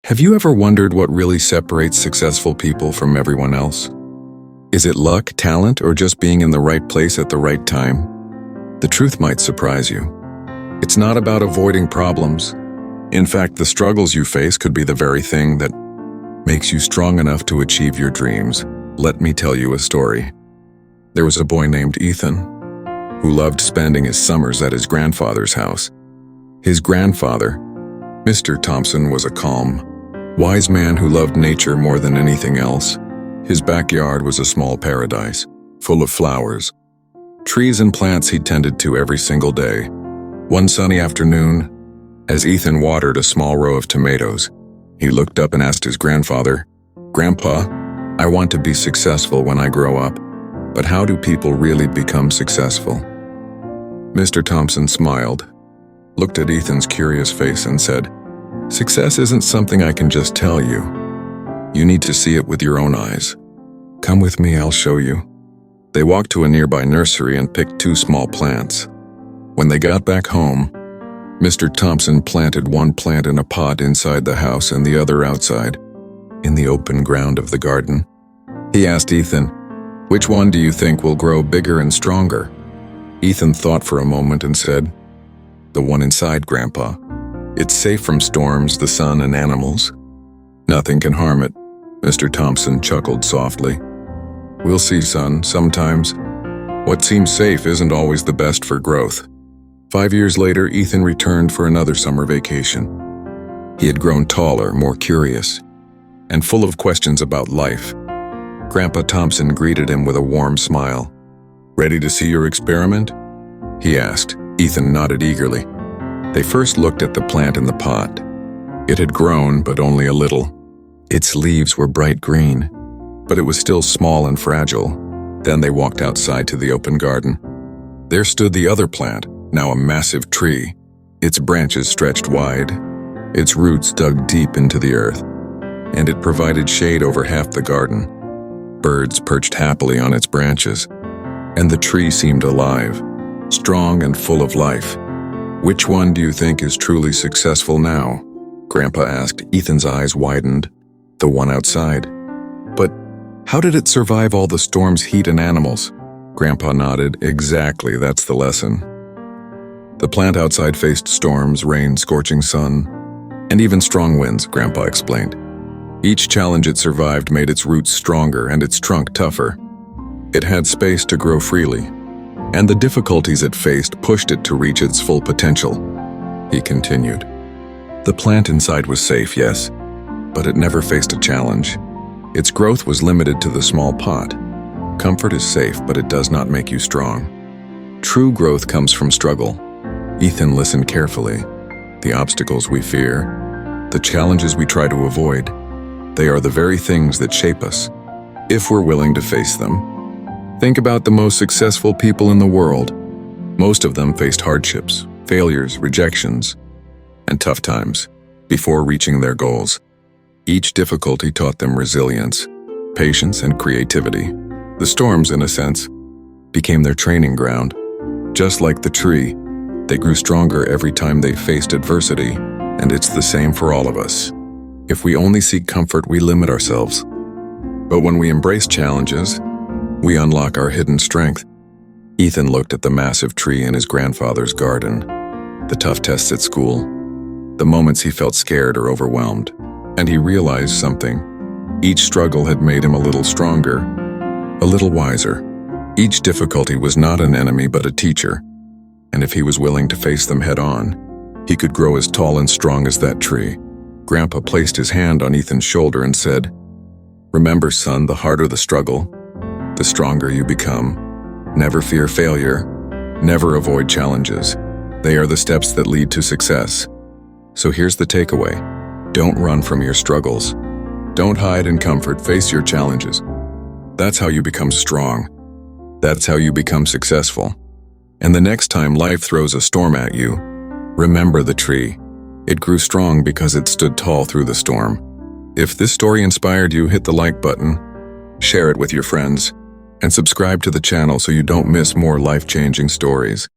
Have you ever wondered what really separates successful people from everyone else? Is it luck, talent, or just being in the right place at the right time? The truth might surprise you. It's not about avoiding problems. In fact, the struggles you face could be the very thing that makes you strong enough to achieve your dreams. Let me tell you a story. There was a boy named Ethan who loved spending his summers at his grandfather's house. His grandfather, Mr. Thompson, was a calm, wise man who loved nature more than anything else. His backyard was a small paradise, full of flowers, trees and plants he tended to every single day. One sunny afternoon, as Ethan watered a small row of tomatoes, he looked up and asked his grandfather, "Grandpa, I want to be successful when I grow up, but how do people really become successful?" Mr. Thompson smiled, looked at Ethan's curious face and said, "Success isn't something I can just tell you. You need to see it with your own eyes. Come with me, I'll show you." They walked to a nearby nursery and picked 2 small plants. When they got back home, Mr. Thompson planted one plant in a pot inside the house and the other outside, in the open ground of the garden. He asked Ethan, "Which one do you think will grow bigger and stronger?" Ethan thought for a moment and said, "The one inside, Grandpa. It's safe from storms, the sun, and animals. Nothing can harm it." Mr. Thompson chuckled softly. "We'll see, son. Sometimes what seems safe isn't always the best for growth." 5 years later, Ethan returned for another summer vacation. He had grown taller, more curious, and full of questions about life. Grandpa Thompson greeted him with a warm smile. "Ready to see your experiment?" he asked. Ethan nodded eagerly. They first looked at the plant in the pot. It had grown, but only a little. Its leaves were bright green, but it was still small and fragile. Then they walked outside to the open garden. There stood the other plant, now a massive tree. Its branches stretched wide, its roots dug deep into the earth, and it provided shade over half the garden. Birds perched happily on its branches, and the tree seemed alive, strong and full of life. "Which one do you think is truly successful now?" Grandpa asked. Ethan's eyes widened. "The one outside." "But how did it survive all the storms, heat, and animals?" Grandpa nodded. "Exactly, that's the lesson. The plant outside faced storms, rain, scorching sun, and even strong winds," Grandpa explained. "Each challenge it survived made its roots stronger and its trunk tougher. It had space to grow freely, and the difficulties it faced pushed it to reach its full potential," he continued. "The plant inside was safe, yes, but it never faced a challenge. Its growth was limited to the small pot. Comfort is safe, but it does not make you strong. True growth comes from struggle." Ethan listened carefully. "The obstacles we fear, the challenges we try to avoid, they are the very things that shape us, if we're willing to face them. Think about the most successful people in the world. Most of them faced hardships, failures, rejections, and tough times before reaching their goals. Each difficulty taught them resilience, patience, and creativity. The storms, in a sense, became their training ground. Just like the tree, they grew stronger every time they faced adversity, and it's the same for all of us. If we only seek comfort, we limit ourselves. But when we embrace challenges, we unlock our hidden strength." Ethan looked at the massive tree in his grandfather's garden, the tough tests at school, the moments he felt scared or overwhelmed, and he realized something. Each struggle had made him a little stronger, a little wiser. Each difficulty was not an enemy but a teacher, and if he was willing to face them head on, he could grow as tall and strong as that tree. Grandpa placed his hand on Ethan's shoulder and said, "Remember, son, the harder the struggle, the stronger you become. Never fear failure. Never avoid challenges. They are the steps that lead to success." So here's the takeaway. Don't run from your struggles. Don't hide in comfort. Face your challenges. That's how you become strong. That's how you become successful. And the next time life throws a storm at you, remember the tree. It grew strong because it stood tall through the storm. If this story inspired you, hit the like button, share it with your friends, and subscribe to the channel so you don't miss more life-changing stories.